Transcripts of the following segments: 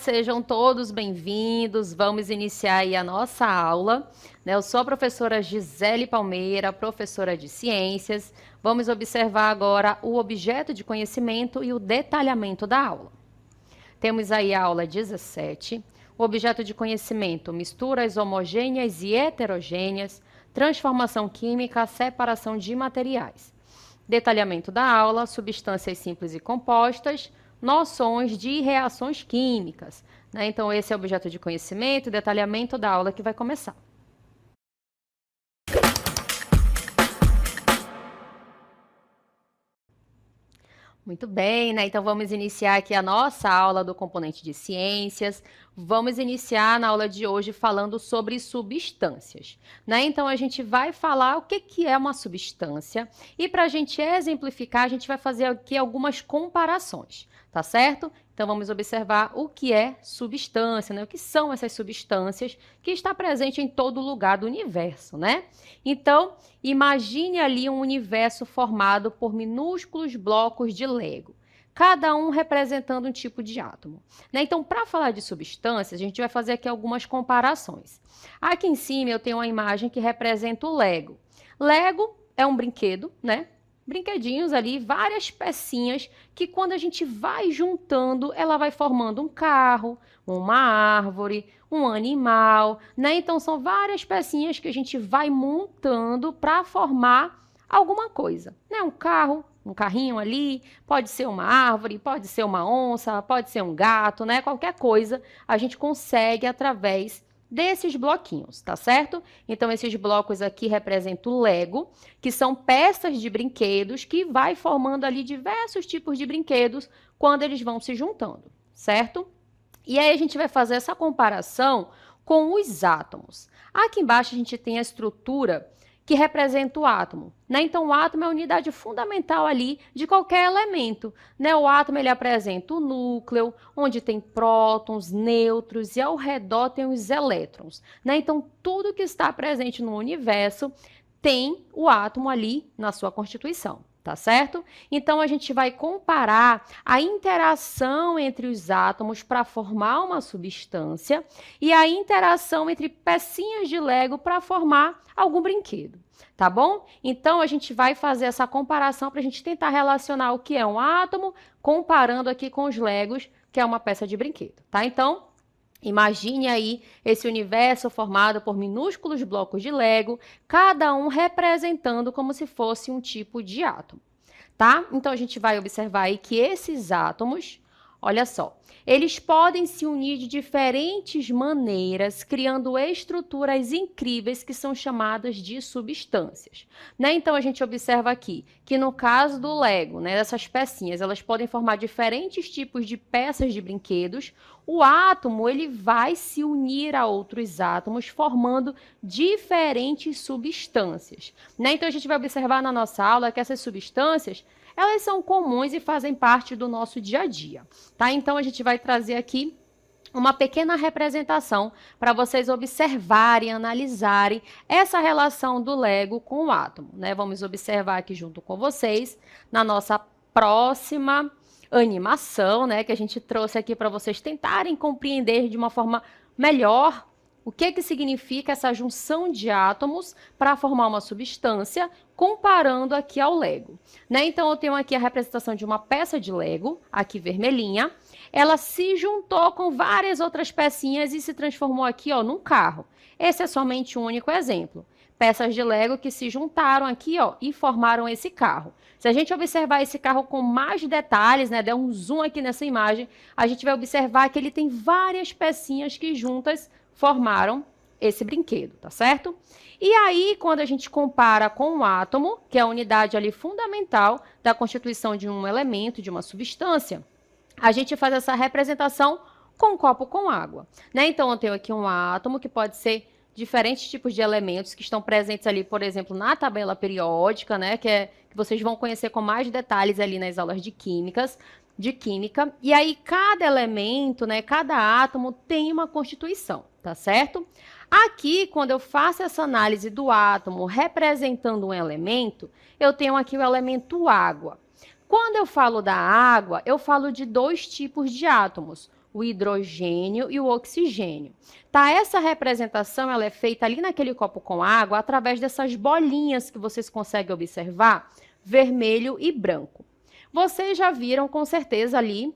sejam todos bem-vindos. Vamos iniciar aí a nossa aula, né? Eu sou a professora Gisele Palmeira, professora de Ciências. Vamos observar agora o objeto de conhecimento e o detalhamento da aula. Temos aí a aula 17, o objeto de conhecimento, misturas homogêneas e heterogêneas, transformação química, separação de materiais. Detalhamento da aula, substâncias simples e compostas, noções de reações químicas, né? Então, esse é o objeto de conhecimento e detalhamento da aula que vai começar. Muito bem, né? Então vamos iniciar aqui a nossa aula do componente de ciências. Vamos iniciar na aula de hoje falando sobre substâncias, né? Então a gente vai falar o que é uma substância e para a gente exemplificar, a gente vai fazer aqui algumas comparações, tá certo? Então vamos observar o que é substância, né? O que são essas substâncias que está presente em todo lugar do universo, né? Então, imagine ali um universo formado por minúsculos blocos de Lego, cada um representando um tipo de átomo, né? Então, para falar de substâncias, a gente vai fazer aqui algumas comparações. Aqui em cima eu tenho uma imagem que representa o Lego. Lego é um brinquedo, né? Brinquedinhos ali, várias pecinhas que quando a gente vai juntando, ela vai formando um carro, uma árvore, um animal, né? Então são várias pecinhas que a gente vai montando para formar alguma coisa, né? Um carro, um carrinho ali, pode ser uma árvore, pode ser uma onça, pode ser um gato, né? Qualquer coisa a gente consegue através desses bloquinhos, tá certo? Então, esses blocos aqui representam o Lego, que são peças de brinquedos que vai formando ali diversos tipos de brinquedos quando eles vão se juntando, certo? E aí a gente vai fazer essa comparação com os átomos. Aqui embaixo a gente tem a estrutura que representa o átomo, né? Então, o átomo é a unidade fundamental ali de qualquer elemento, né? O átomo, ele apresenta o núcleo, onde tem prótons, nêutrons e ao redor tem os elétrons, né? Então, tudo que está presente no universo tem o átomo ali na sua constituição, tá certo? Então, a gente vai comparar a interação entre os átomos para formar uma substância e a interação entre pecinhas de Lego para formar algum brinquedo, tá bom? Então, a gente vai fazer essa comparação para a gente tentar relacionar o que é um átomo, comparando aqui com os Legos, que é uma peça de brinquedo, tá? Então, imagine aí esse universo formado por minúsculos blocos de Lego, cada um representando como se fosse um tipo de átomo, tá? Então, a gente vai observar aí que esses átomos, olha só, eles podem se unir de diferentes maneiras, criando estruturas incríveis que são chamadas de substâncias, né? Então, a gente observa aqui que no caso do Lego, né, dessas pecinhas, elas podem formar diferentes tipos de peças de brinquedos. O átomo, ele vai se unir a outros átomos, formando diferentes substâncias, né? Então, a gente vai observar na nossa aula que essas substâncias, elas são comuns e fazem parte do nosso dia a dia, tá? Então, a gente vai trazer aqui uma pequena representação para vocês observarem, analisarem essa relação do Lego com o átomo, né? Vamos observar aqui junto com vocês na nossa próxima animação, né, que a gente trouxe aqui para vocês tentarem compreender de uma forma melhor o que significa essa junção de átomos para formar uma substância, comparando aqui ao Lego, né? Então, eu tenho aqui a representação de uma peça de Lego, aqui vermelhinha. Ela se juntou com várias outras pecinhas e se transformou aqui, ó, num carro. Esse é somente um único exemplo. Peças de Lego que se juntaram aqui, ó, e formaram esse carro. Se a gente observar esse carro com mais detalhes, né, der um zoom aqui nessa imagem, a gente vai observar que ele tem várias pecinhas que juntas formaram esse brinquedo, tá certo? E aí, quando a gente compara com o átomo, que é a unidade ali fundamental da constituição de um elemento, de uma substância, a gente faz essa representação com um copo com água, né? Então, eu tenho aqui um átomo que pode ser diferentes tipos de elementos que estão presentes ali, por exemplo, na tabela periódica, né? Que vocês vão conhecer com mais detalhes ali nas aulas de química. E aí, cada elemento, né, cada átomo tem uma constituição, tá certo? Aqui, quando eu faço essa análise do átomo representando um elemento, eu tenho aqui o elemento água. Quando eu falo da água, eu falo de dois tipos de átomos, o hidrogênio e o oxigênio. Tá? Essa representação ela é feita ali naquele copo com água através dessas bolinhas que vocês conseguem observar, vermelho e branco. Vocês já viram com certeza ali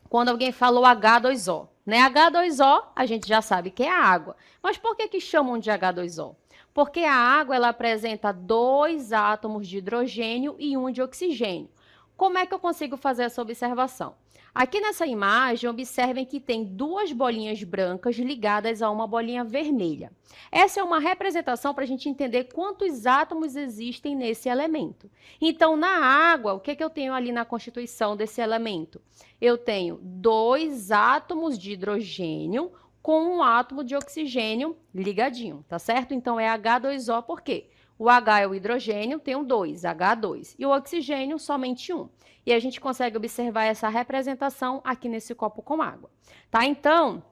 quando alguém falou H2O. Né? H2O, a gente já sabe que é água. Mas por que chamam de H2O? Porque a água ela apresenta 2 átomos de hidrogênio e 1 de oxigênio. Como é que eu consigo fazer essa observação? Aqui nessa imagem, observem que tem 2 bolinhas brancas ligadas a uma bolinha vermelha. Essa é uma representação para a gente entender quantos átomos existem nesse elemento. Então, na água, o que eu tenho ali na constituição desse elemento? Eu tenho 2 átomos de hidrogênio com um átomo de oxigênio ligadinho, tá certo? Então, é H2O, por quê? O H é o hidrogênio, tem um 2, H2. E o oxigênio, somente 1. E a gente consegue observar essa representação aqui nesse copo com água. Tá? Então,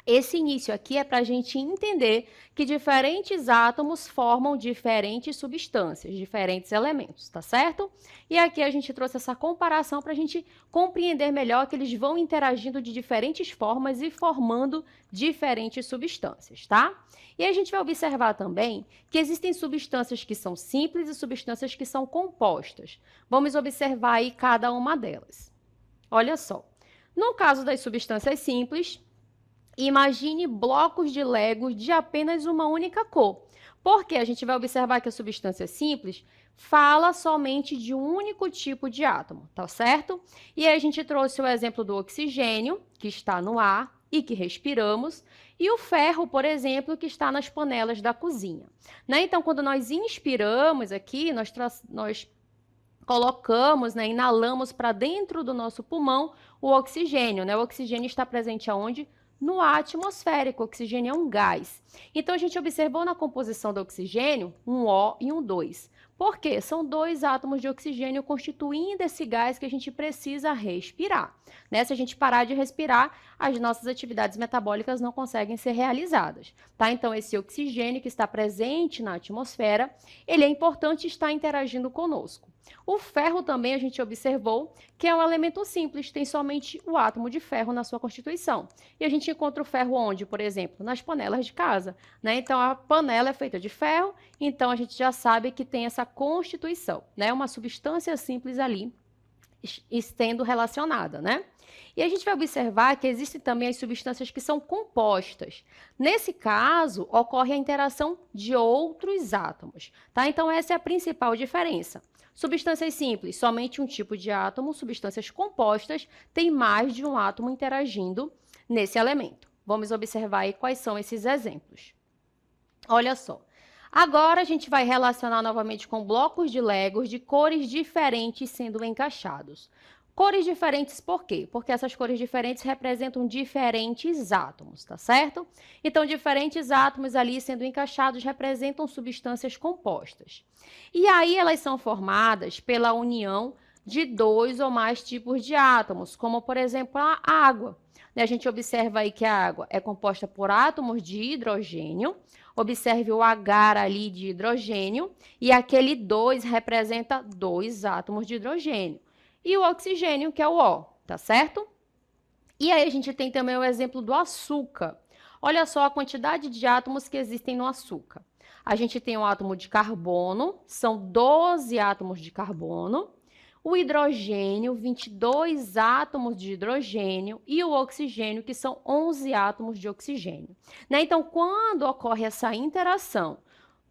esse início aqui é para a gente entender que diferentes átomos formam diferentes substâncias, diferentes elementos, tá certo? E aqui a gente trouxe essa comparação para a gente compreender melhor que eles vão interagindo de diferentes formas e formando diferentes substâncias, tá? E a gente vai observar também que existem substâncias que são simples e substâncias que são compostas. Vamos observar aí cada uma delas. Olha só, no caso das substâncias simples, imagine blocos de Legos de apenas uma única cor. Porque a gente vai observar que a substância simples fala somente de um único tipo de átomo, tá certo? E aí a gente trouxe o exemplo do oxigênio, que está no ar e que respiramos, e o ferro, por exemplo, que está nas panelas da cozinha. Né? Então, quando nós inspiramos aqui, nós colocamos, né, inalamos para dentro do nosso pulmão o oxigênio. Né? O oxigênio está presente aonde? No ar atmosférico. O oxigênio é um gás. Então, a gente observou na composição do oxigênio um O e um 2. Por quê? São 2 átomos de oxigênio constituindo esse gás que a gente precisa respirar. Né? Se a gente parar de respirar, as nossas atividades metabólicas não conseguem ser realizadas. Tá? Então, esse oxigênio que está presente na atmosfera, ele é importante estar interagindo conosco. O ferro também a gente observou que é um elemento simples, tem somente o átomo de ferro na sua constituição. E a gente encontra o ferro onde, por exemplo? Nas panelas de casa. Né? Então, a panela é feita de ferro, então a gente já sabe que tem essa constituição, né? Uma substância simples ali, estendo relacionada, né? E a gente vai observar que existem também as substâncias que são compostas. Nesse caso, ocorre a interação de outros átomos, tá? Então, essa é a principal diferença. Substâncias simples, somente um tipo de átomo. Substâncias compostas, tem mais de um átomo interagindo nesse elemento. Vamos observar aí quais são esses exemplos. Olha só. Agora, a gente vai relacionar novamente com blocos de Legos de cores diferentes sendo encaixados. Cores diferentes por quê? Porque essas cores diferentes representam diferentes átomos, tá certo? Então, diferentes átomos ali sendo encaixados representam substâncias compostas. E aí, elas são formadas pela união de 2 ou mais tipos de átomos, como, por exemplo, a água. A gente observa aí que a água é composta por átomos de hidrogênio. Observe o H ali de hidrogênio, e aquele 2 representa 2 átomos de hidrogênio. E o oxigênio, que é o O, tá certo? E aí a gente tem também o exemplo do açúcar. Olha só a quantidade de átomos que existem no açúcar. A gente tem o átomo de carbono, são 12 átomos de carbono. O hidrogênio, 22 átomos de hidrogênio, e o oxigênio, que são 11 átomos de oxigênio. Né? Então, quando ocorre essa interação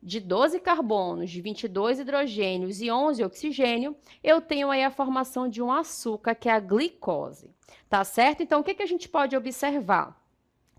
de 12 carbonos, de 22 hidrogênios e 11 oxigênio, eu tenho aí a formação de um açúcar, que é a glicose. Tá certo? Então, o que a gente pode observar?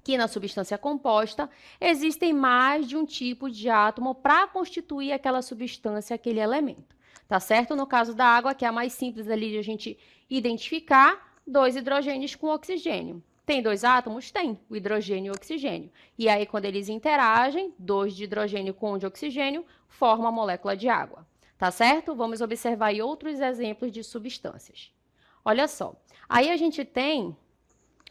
Que na substância composta existem mais de um tipo de átomo para constituir aquela substância, aquele elemento. Tá certo? No caso da água, que é a mais simples ali de a gente identificar, 2 hidrogênios com oxigênio. Tem 2 átomos? Tem, o hidrogênio e o oxigênio. E aí, quando eles interagem, 2 de hidrogênio com 1 de oxigênio, forma a molécula de água. Tá certo? Vamos observar aí outros exemplos de substâncias. Olha só, aí a gente tem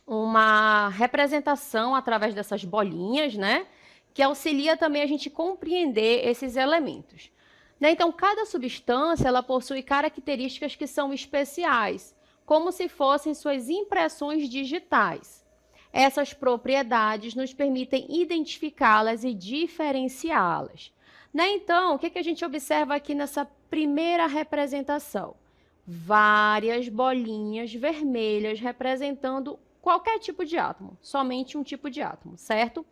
uma representação através dessas bolinhas, né? Que auxilia também a gente compreender esses elementos. Né? Então, cada substância ela possui características que são especiais, como se fossem suas impressões digitais. Essas propriedades nos permitem identificá-las e diferenciá-las. Né? Então, o que a gente observa aqui nessa primeira representação? Várias bolinhas vermelhas representando qualquer tipo de átomo, somente um tipo de átomo, certo?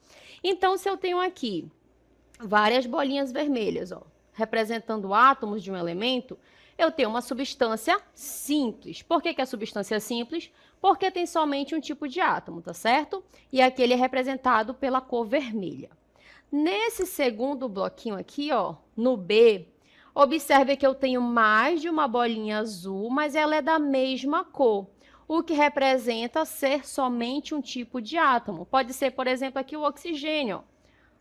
Então, se eu tenho aqui várias bolinhas vermelhas, ó, representando átomos de um elemento, eu tenho uma substância simples. Por que é substância simples? Porque tem somente um tipo de átomo, tá certo? E aqui ele é representado pela cor vermelha. Nesse segundo bloquinho aqui, ó, no B, observe que eu tenho mais de uma bolinha azul, mas ela é da mesma cor, o que representa ser somente um tipo de átomo. Pode ser, por exemplo, aqui o oxigênio, ó.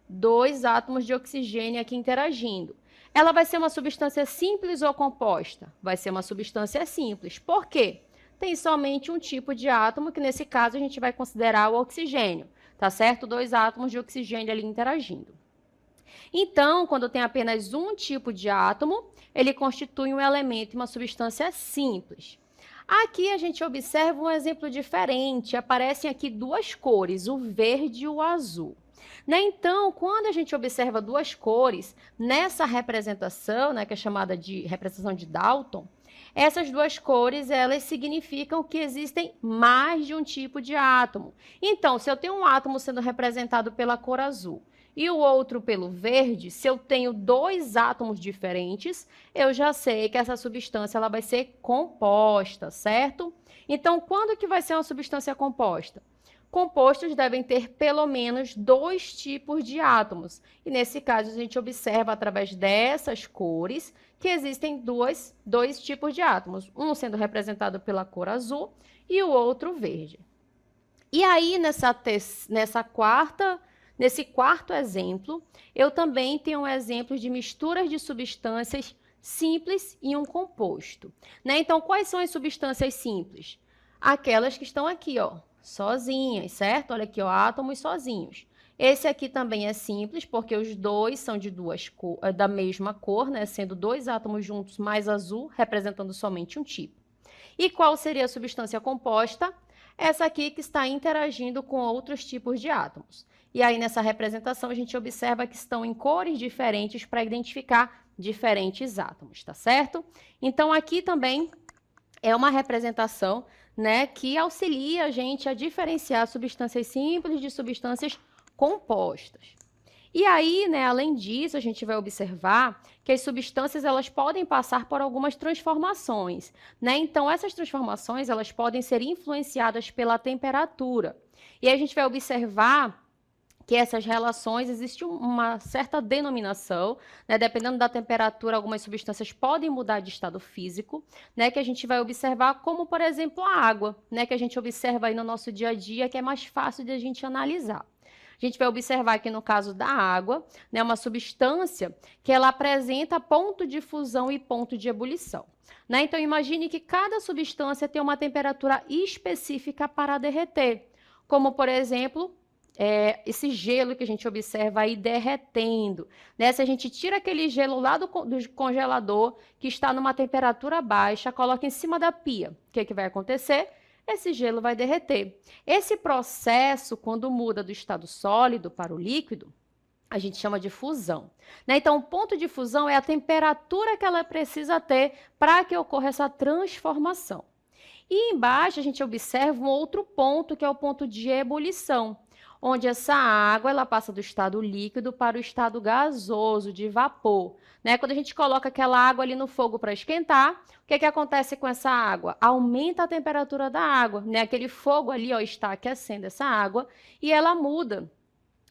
2 átomos de oxigênio aqui interagindo. Ela vai ser uma substância simples ou composta? Vai ser uma substância simples. Por quê? Tem somente um tipo de átomo, que nesse caso a gente vai considerar o oxigênio, tá certo? 2 átomos de oxigênio ali interagindo. Então, quando tem apenas um tipo de átomo, ele constitui um elemento e uma substância simples. Aqui a gente observa um exemplo diferente. Aparecem aqui 2 cores, o verde e o azul. Né? Então, quando a gente observa 2 cores nessa representação, né, que é chamada de representação de Dalton, essas 2 cores, elas significam que existem mais de um tipo de átomo. Então, se eu tenho um átomo sendo representado pela cor azul e o outro pelo verde, se eu tenho 2 átomos diferentes, eu já sei que essa substância ela vai ser composta, certo? Então, quando que vai ser uma substância composta? Compostos devem ter pelo menos 2 tipos de átomos. E nesse caso, a gente observa através dessas cores que existem dois tipos de átomos, um sendo representado pela cor azul e o outro verde. E aí, nesse quarto exemplo, eu também tenho um exemplo de misturas de substâncias simples e um composto. Né? Então, quais são as substâncias simples? Aquelas que estão aqui, ó, sozinhas, certo? Olha aqui, ó, átomos sozinhos. Esse aqui também é simples, porque os dois são de da mesma cor, né? Sendo 2 átomos juntos mais azul, representando somente um tipo. E qual seria a substância composta? Essa aqui que está interagindo com outros tipos de átomos. E aí, nessa representação, a gente observa que estão em cores diferentes para identificar diferentes átomos, tá certo? Então, aqui também é uma representação, né, que auxilia a gente a diferenciar substâncias simples de substâncias compostas. E aí, né, além disso, a gente vai observar que as substâncias elas podem passar por algumas transformações, né? Então, essas transformações elas podem ser influenciadas pela temperatura. E a gente vai observar que essas relações existe uma certa denominação, né? Dependendo da temperatura, algumas substâncias podem mudar de estado físico, né? Que a gente vai observar, como por exemplo a água, né? Que a gente observa aí no nosso dia a dia, que é mais fácil de a gente analisar. A gente vai observar que no caso da água, né, uma substância que ela apresenta ponto de fusão e ponto de ebulição. Né? Então, imagine que cada substância tem uma temperatura específica para derreter, como, por exemplo, esse gelo que a gente observa aí derretendo. Né? Se a gente tira aquele gelo lá do congelador, que está numa temperatura baixa, coloca em cima da pia, o que vai acontecer? Esse gelo vai derreter. Esse processo, quando muda do estado sólido para o líquido, a gente chama de fusão. Né? Então, o ponto de fusão é a temperatura que ela precisa ter para que ocorra essa transformação. E embaixo a gente observa um outro ponto, que é o ponto de ebulição, onde essa água ela passa do estado líquido para o estado gasoso, de vapor. Né? Quando a gente coloca aquela água ali no fogo para esquentar, o que acontece com essa água? Aumenta a temperatura da água. Né? Aquele fogo ali ó, está aquecendo essa água e ela muda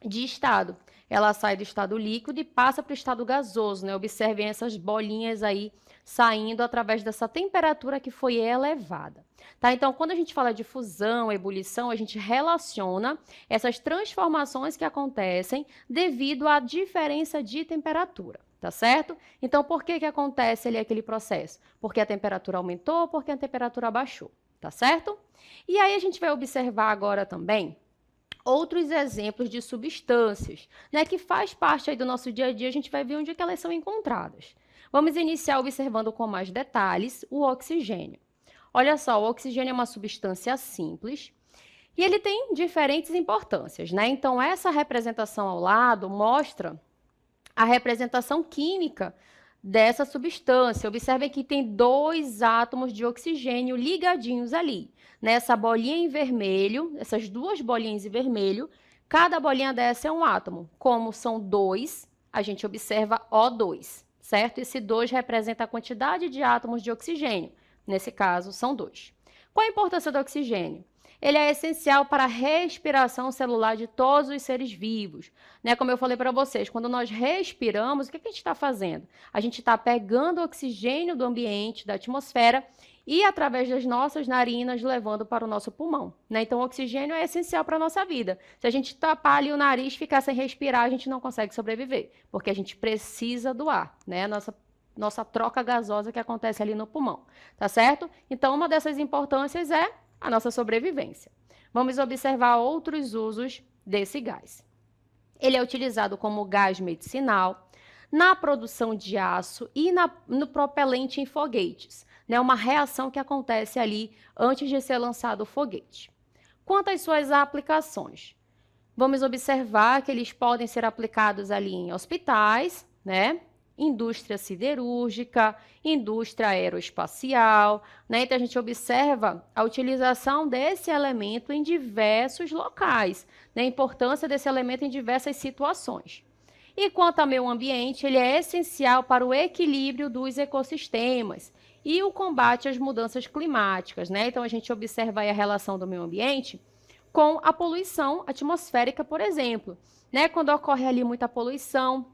de estado. Ela sai do estado líquido e passa para o estado gasoso. Né? Observem essas bolinhas aí saindo através dessa temperatura que foi elevada. Tá? Então, quando a gente fala de fusão, ebulição, a gente relaciona essas transformações que acontecem devido à diferença de temperatura, tá certo? Então, por que acontece ali aquele processo? Porque a temperatura aumentou, porque a temperatura baixou, tá certo? E aí a gente vai observar agora também outros exemplos de substâncias, né, que faz parte aí do nosso dia a dia, a gente vai ver onde é que elas são encontradas. Vamos iniciar observando com mais detalhes o oxigênio. Olha só, o oxigênio é uma substância simples E ele tem diferentes importâncias, né? Então, essa representação ao lado mostra a representação química dessa substância. Observem que tem 2 átomos de oxigênio ligadinhos ali. Nessa bolinha em vermelho, essas 2 bolinhas em vermelho, cada bolinha dessa é um átomo. Como são 2, a gente observa O2, certo? Esse 2 representa a quantidade de átomos de oxigênio. Nesse caso, são 2. Qual a importância do oxigênio? Ele é essencial para a respiração celular de todos os seres vivos. Né? Como eu falei para vocês, quando nós respiramos, o que a gente está fazendo? A gente está pegando o oxigênio do ambiente, da atmosfera, e através das nossas narinas levando para o nosso pulmão. Né? Então, o oxigênio é essencial para a nossa vida. Se a gente tapar ali o nariz e ficar sem respirar, a gente não consegue sobreviver, porque a gente precisa do ar, né? Nossa troca gasosa que acontece ali no pulmão, tá certo? Então, uma dessas importâncias é a nossa sobrevivência. Vamos observar outros usos desse gás. Ele é utilizado como gás medicinal, na produção de aço e no propelente em foguetes. Né? Uma reação que acontece ali antes de ser lançado o foguete. Quanto às suas aplicações, vamos observar que eles podem ser aplicados ali em hospitais, né? Indústria siderúrgica, indústria aeroespacial, né? Então, a gente observa a utilização desse elemento em diversos locais, né? A importância desse elemento em diversas situações. E quanto ao meio ambiente, ele é essencial para o equilíbrio dos ecossistemas e o combate às mudanças climáticas, né? Então, a gente observa aí a relação do meio ambiente com a poluição atmosférica, por exemplo, né? Quando ocorre ali muita poluição,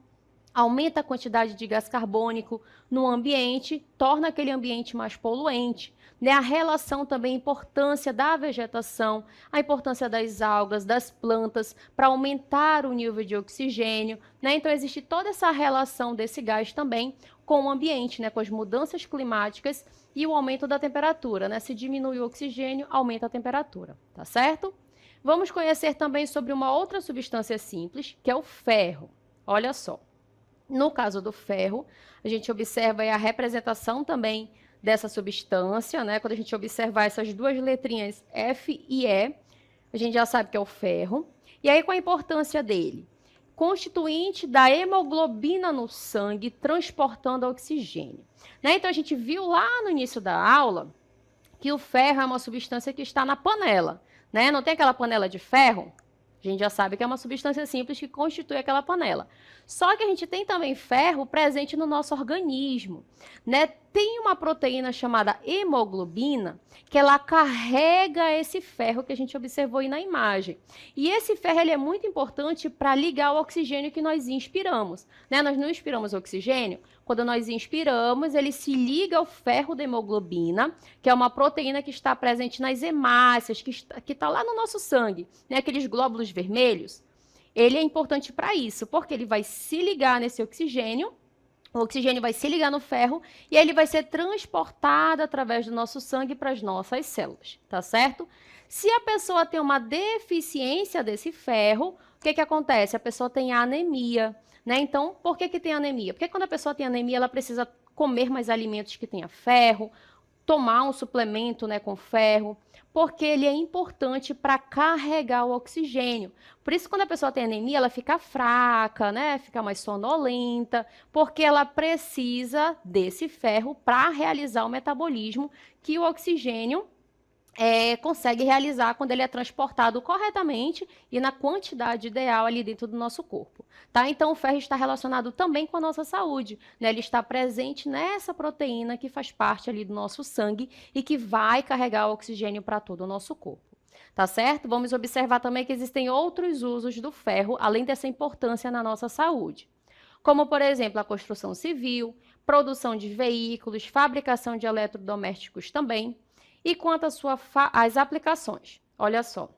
aumenta a quantidade de gás carbônico no ambiente, torna aquele ambiente mais poluente. Né? A relação também, a importância da vegetação, a importância das algas, das plantas, para aumentar o nível de oxigênio. Né? Então, existe toda essa relação desse gás também com o ambiente, né? Com as mudanças climáticas e o aumento da temperatura. Né? Se diminui o oxigênio, aumenta a temperatura, tá certo? Vamos conhecer também sobre uma outra substância simples, que é o ferro. Olha só. No caso do ferro, a gente observa a representação também dessa substância, né? Quando a gente observar essas 2 letrinhas F e E, a gente já sabe que é o ferro. E aí, qual a importância dele? Constituinte da hemoglobina no sangue, transportando oxigênio. Né? Então, a gente viu lá no início da aula que o ferro é uma substância que está na panela. Né? Não tem aquela panela de ferro? A gente já sabe que é uma substância simples que constitui aquela panela. Só que a gente tem também ferro presente no nosso organismo, né? Tem uma proteína chamada hemoglobina que ela carrega esse ferro que a gente observou aí na imagem. E esse ferro ele é muito importante para ligar o oxigênio que nós inspiramos, né? Nós não inspiramos oxigênio. Quando nós inspiramos, ele se liga ao ferro da hemoglobina, que é uma proteína que está presente nas hemácias, que está lá no nosso sangue, né? Aqueles glóbulos vermelhos. Ele é importante para isso, porque ele vai se ligar nesse oxigênio, o oxigênio vai se ligar no ferro e ele vai ser transportado através do nosso sangue para as nossas células, tá certo? Se a pessoa tem uma deficiência desse ferro, o que acontece? A pessoa tem anemia, né? Então, por que tem anemia? Porque quando a pessoa tem anemia, ela precisa comer mais alimentos que tenha ferro, tomar um suplemento, né, com ferro, porque ele é importante para carregar o oxigênio. Por isso, quando a pessoa tem anemia, ela fica fraca, né, fica mais sonolenta, porque ela precisa desse ferro para realizar o metabolismo que o oxigênio consegue realizar quando ele é transportado corretamente e na quantidade ideal ali dentro do nosso corpo. Tá? Então, o ferro está relacionado também com a nossa saúde. Né? Ele está presente nessa proteína que faz parte ali do nosso sangue e que vai carregar o oxigênio para todo o nosso corpo. Tá certo? Vamos observar também que existem outros usos do ferro, além dessa importância na nossa saúde. Como, por exemplo, a construção civil, produção de veículos, fabricação de eletrodomésticos também. E quanto às aplicações, olha só,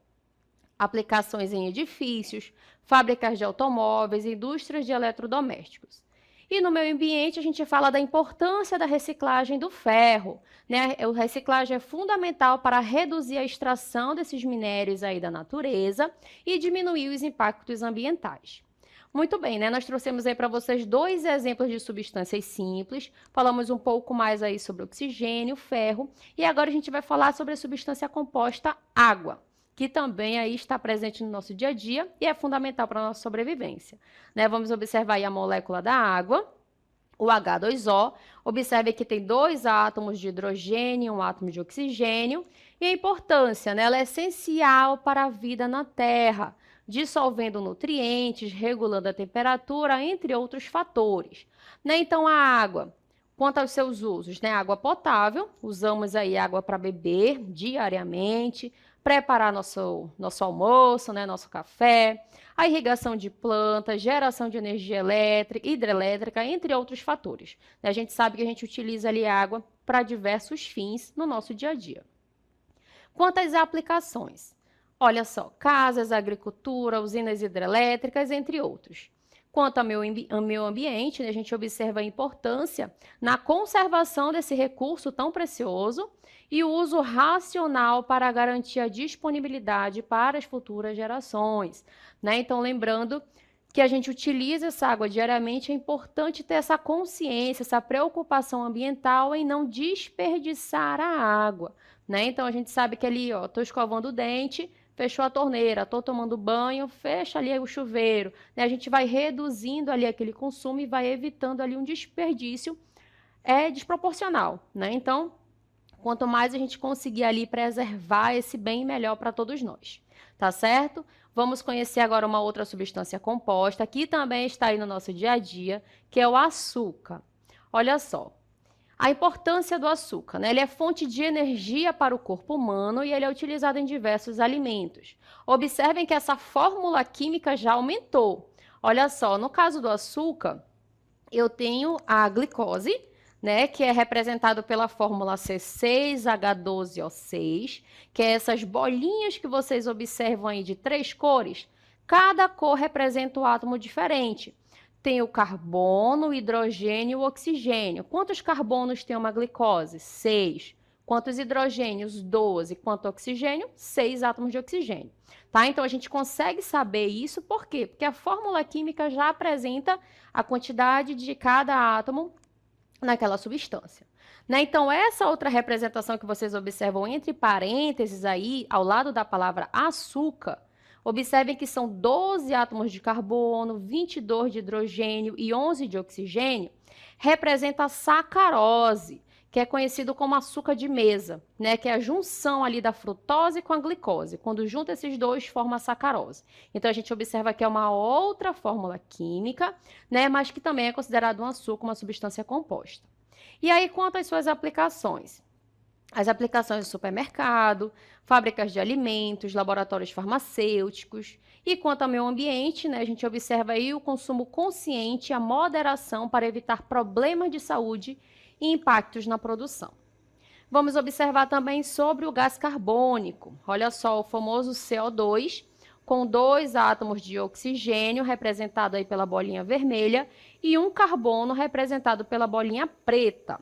aplicações em edifícios, fábricas de automóveis, indústrias de eletrodomésticos. E no meio ambiente a gente fala da importância da reciclagem do ferro, né? A reciclagem é fundamental para reduzir a extração desses minérios aí da natureza e diminuir os impactos ambientais. Muito bem, né? Nós trouxemos aí para vocês 2 exemplos de substâncias simples, falamos um pouco mais aí sobre oxigênio, ferro, e agora a gente vai falar sobre a substância composta água. que também aí está presente no nosso dia a dia e é fundamental para a nossa sobrevivência. Né? Vamos observar aí a molécula da água, o H2O. Observe que tem 2 átomos de hidrogênio e 1 átomo de oxigênio. E a importância, né? Ela é essencial para a vida na Terra, dissolvendo nutrientes, regulando a temperatura, entre outros fatores. Né? Então, a água, quanto aos seus usos, né? Água potável, usamos aí água para beber diariamente, preparar nosso almoço, né? Nosso café, a irrigação de plantas, geração de energia elétrica, hidrelétrica, entre outros fatores. A gente sabe que a gente utiliza ali água para diversos fins no nosso dia a dia. Quanto às aplicações, olha só, casas, agricultura, usinas hidrelétricas, entre outros. Quanto ao meio ambiente, a gente observa a importância na conservação desse recurso tão precioso e o uso racional para garantir a disponibilidade para as futuras gerações. Né? Então, lembrando que a gente utiliza essa água diariamente, é importante ter essa consciência, essa preocupação ambiental em não desperdiçar a água. Né? Então, a gente sabe que ali, estou escovando o dente, fechou a torneira, estou tomando banho, fecha ali o chuveiro. Né? A gente vai reduzindo ali aquele consumo e vai evitando ali um desperdício desproporcional. Né? Então, quanto mais a gente conseguir ali preservar esse bem, melhor para todos nós. Tá certo? Vamos conhecer agora uma outra substância composta, que também está aí no nosso dia a dia, que é o açúcar. Olha só. A importância do açúcar, né? Ele é fonte de energia para o corpo humano e ele é utilizado em diversos alimentos. Observem que essa fórmula química já aumentou. Olha só, no caso do açúcar, eu tenho a glicose, né, que é representado pela fórmula C6H12O6, que é essas bolinhas que vocês observam aí de 3 cores. Cada cor representa um átomo diferente. Tem o carbono, o hidrogênio e o oxigênio. Quantos carbonos tem uma glicose? 6. Quantos hidrogênios? 12. Quanto oxigênio? 6 átomos de oxigênio. Tá? Então, a gente consegue saber isso por quê? Porque a fórmula química já apresenta a quantidade de cada átomo naquela substância. Né? Então, essa outra representação que vocês observam entre parênteses aí, ao lado da palavra açúcar, observem que são 12 átomos de carbono, 22 de hidrogênio e 11 de oxigênio, representa a sacarose, que é conhecido como açúcar de mesa, né? Que é a junção ali da frutose com a glicose. Quando junta esses dois, forma a sacarose. Então, a gente observa que é uma outra fórmula química, né? Mas que também é considerado um açúcar, uma substância composta. E aí, quanto às suas aplicações? As aplicações no supermercado, fábricas de alimentos, laboratórios farmacêuticos. E quanto ao meio ambiente, né, a gente observa aí o consumo consciente e a moderação para evitar problemas de saúde e impactos na produção. Vamos observar também sobre o gás carbônico. Olha só, o famoso CO2, com 2 átomos de oxigênio, representado aí pela bolinha vermelha, e um carbono, representado pela bolinha preta.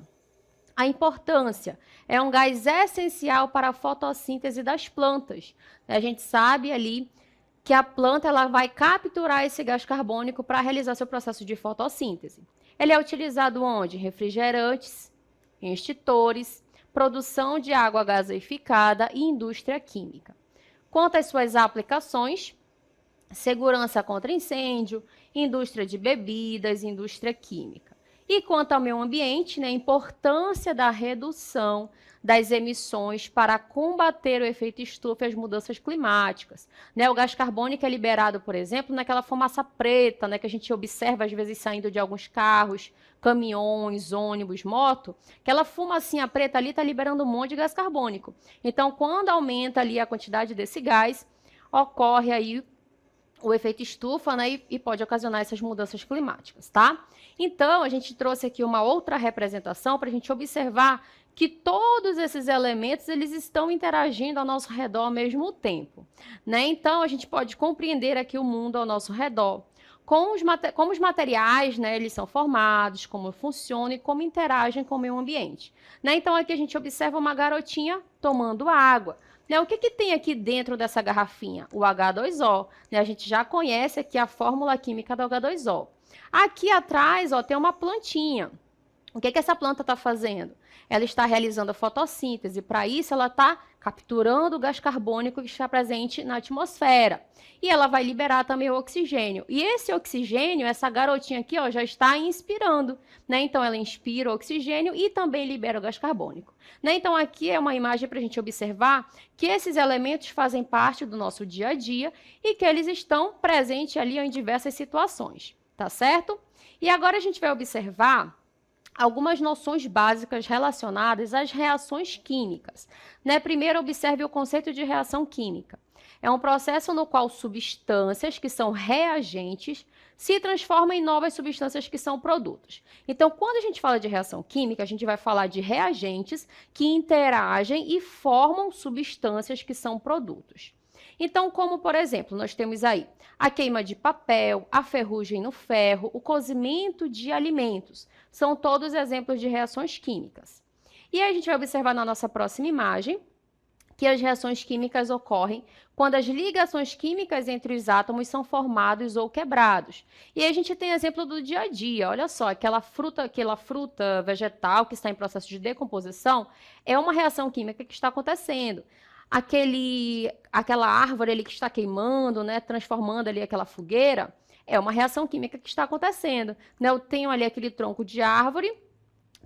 A importância é um gás essencial para a fotossíntese das plantas. A gente sabe ali que a planta ela vai capturar esse gás carbônico para realizar seu processo de fotossíntese. Ele é utilizado onde? Refrigerantes, em extintores, produção de água gaseificada e indústria química. Quanto às suas aplicações, segurança contra incêndio, indústria de bebidas, indústria química. E quanto ao meio ambiente, né, a importância da redução das emissões para combater o efeito estufa e as mudanças climáticas. Né, o gás carbônico é liberado, por exemplo, naquela fumaça preta, né, que a gente observa às vezes saindo de alguns carros, caminhões, ônibus, moto. Aquela fumacinha preta ali está liberando um monte de gás carbônico. Então, quando aumenta ali a quantidade desse gás, ocorre aí o efeito estufa, né, e pode ocasionar essas mudanças climáticas, tá? Então, a gente trouxe aqui uma outra representação para a gente observar que todos esses elementos eles estão interagindo ao nosso redor ao mesmo tempo, né? Então, a gente pode compreender aqui o mundo ao nosso redor, como os materiais, né, eles são formados, como funcionam e como interagem com o meio ambiente. Né? Então, aqui a gente observa uma garotinha tomando água. Né, o que tem aqui dentro dessa garrafinha? O H2O. Né, a gente já conhece aqui a fórmula química do H2O. Aqui atrás tem uma plantinha. O que essa planta está fazendo? Ela está realizando a fotossíntese. Para isso, ela está capturando o gás carbônico que está presente na atmosfera. E ela vai liberar também o oxigênio. E esse oxigênio, essa garotinha aqui, ó, já está inspirando. Né? Então, ela inspira o oxigênio e também libera o gás carbônico. Né? Então, aqui é uma imagem para a gente observar que esses elementos fazem parte do nosso dia a dia e que eles estão presentes ali em diversas situações. Tá certo? E agora a gente vai observar algumas noções básicas relacionadas às reações químicas. Né? Primeiro, observe o conceito de reação química. É um processo no qual substâncias, que são reagentes, se transformam em novas substâncias que são produtos. Então, quando a gente fala de reação química, a gente vai falar de reagentes que interagem e formam substâncias que são produtos. Então, como, por exemplo, nós temos aí a queima de papel, a ferrugem no ferro, o cozimento de alimentos. São todos exemplos de reações químicas. E aí a gente vai observar na nossa próxima imagem que as reações químicas ocorrem quando as ligações químicas entre os átomos são formados ou quebrados. E aí a gente tem exemplo do dia a dia. Olha só, aquela fruta vegetal que está em processo de decomposição é uma reação química que está acontecendo. Aquela árvore ali que está queimando, né, transformando ali aquela fogueira, é uma reação química que está acontecendo. Né? Eu tenho ali aquele tronco de árvore,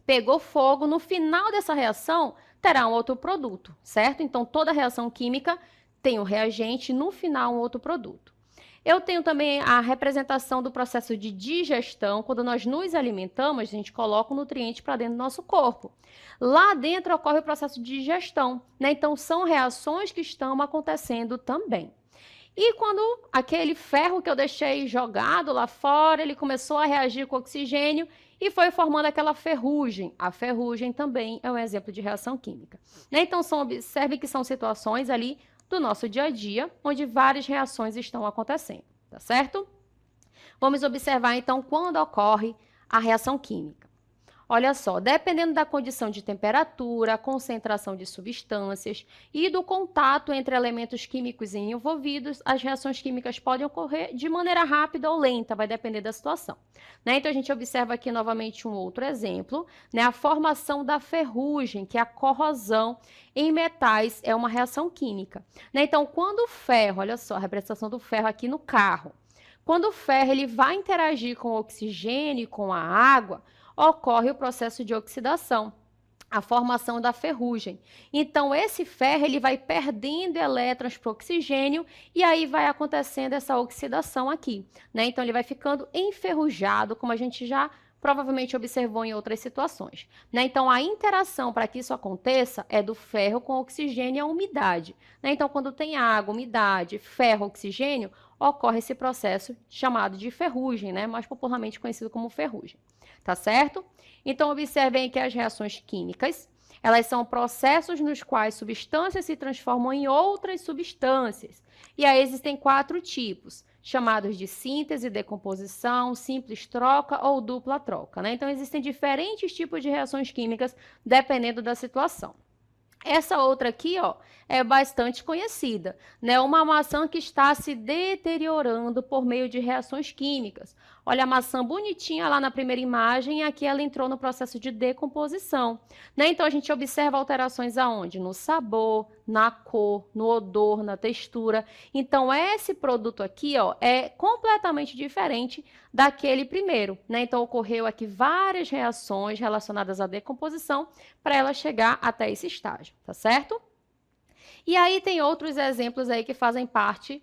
pegou fogo, no final dessa reação terá um outro produto, certo? Então, toda reação química tem um reagente, no final um outro produto. Eu tenho também a representação do processo de digestão. Quando nós nos alimentamos, a gente coloca o nutriente para dentro do nosso corpo. Lá dentro ocorre o processo de digestão, né? Então, são reações que estão acontecendo também. E quando aquele ferro que eu deixei jogado lá fora, ele começou a reagir com oxigênio e foi formando aquela ferrugem. A ferrugem também é um exemplo de reação química. Né? Então, observe que são situações ali do nosso dia a dia, onde várias reações estão acontecendo, tá certo? Vamos observar, então, quando ocorre a reação química. Olha só, dependendo da condição de temperatura, concentração de substâncias e do contato entre elementos químicos envolvidos, as reações químicas podem ocorrer de maneira rápida ou lenta, vai depender da situação. Né? Então, a gente observa aqui novamente um outro exemplo, né? A formação da ferrugem, que é a corrosão em metais, é uma reação química. Né? Então, quando o ferro, olha só, a representação do ferro aqui no carro, quando o ferro ele vai interagir com o oxigênio e com a água, ocorre o processo de oxidação, a formação da ferrugem. Então, esse ferro ele vai perdendo elétrons para o oxigênio e aí vai acontecendo essa oxidação aqui. Né? Então, ele vai ficando enferrujado, como a gente já provavelmente observou em outras situações. Né? Então, a interação para que isso aconteça é do ferro com o oxigênio e a umidade. Né? Então, quando tem água, umidade, ferro, oxigênio, ocorre esse processo chamado de ferrugem, né? Mais popularmente conhecido como ferrugem. Tá certo? Então, observem que as reações químicas, elas são processos nos quais substâncias se transformam em outras substâncias. E aí existem 4 tipos, chamados de síntese, decomposição, simples troca ou dupla troca. Né? Então, existem diferentes tipos de reações químicas, dependendo da situação. Essa outra aqui, ó, é bastante conhecida, né? Uma maçã que está se deteriorando por meio de reações químicas. Olha a maçã bonitinha lá na primeira imagem e aqui ela entrou no processo de decomposição, né? Então, a gente observa alterações aonde? No sabor, na cor, no odor, na textura. Então, esse produto aqui, ó, é completamente diferente daquele primeiro, né? Então, ocorreu aqui várias reações relacionadas à decomposição para ela chegar até esse estágio, tá certo? E aí tem outros exemplos aí que fazem parte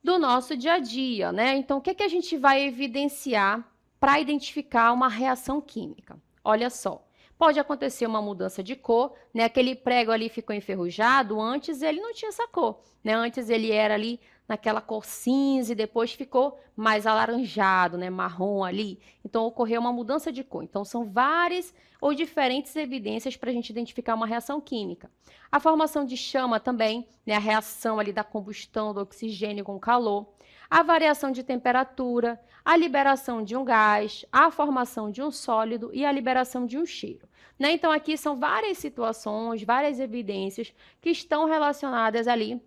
do nosso dia a dia, né? Então, o que a gente vai evidenciar para identificar uma reação química? Olha só, pode acontecer uma mudança de cor, né? Aquele prego ali ficou enferrujado, antes ele não tinha essa cor, né? Antes ele era ali naquela cor cinza e depois ficou mais alaranjado, né? Marrom ali. Então, ocorreu uma mudança de cor. Então, são várias ou diferentes evidências para a gente identificar uma reação química. A formação de chama também, né? A reação ali da combustão do oxigênio com calor. A variação de temperatura, a liberação de um gás, a formação de um sólido e a liberação de um cheiro. Né? Então, aqui são várias situações, várias evidências que estão relacionadas ali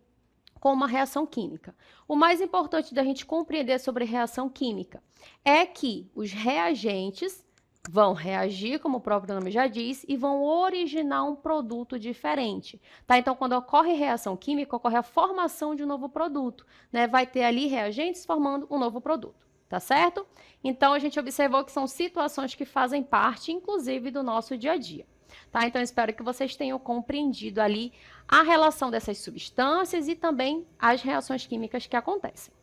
com uma reação química. O mais importante da gente compreender sobre reação química é que os reagentes Vão reagir, como o próprio nome já diz, e vão originar um produto diferente, tá? Então, quando ocorre reação química, ocorre a formação de um novo produto, né? Vai ter ali reagentes formando um novo produto, tá certo? Então, a gente observou que são situações que fazem parte, inclusive, do nosso dia a dia, tá? Então, espero que vocês tenham compreendido ali a relação dessas substâncias e também as reações químicas que acontecem.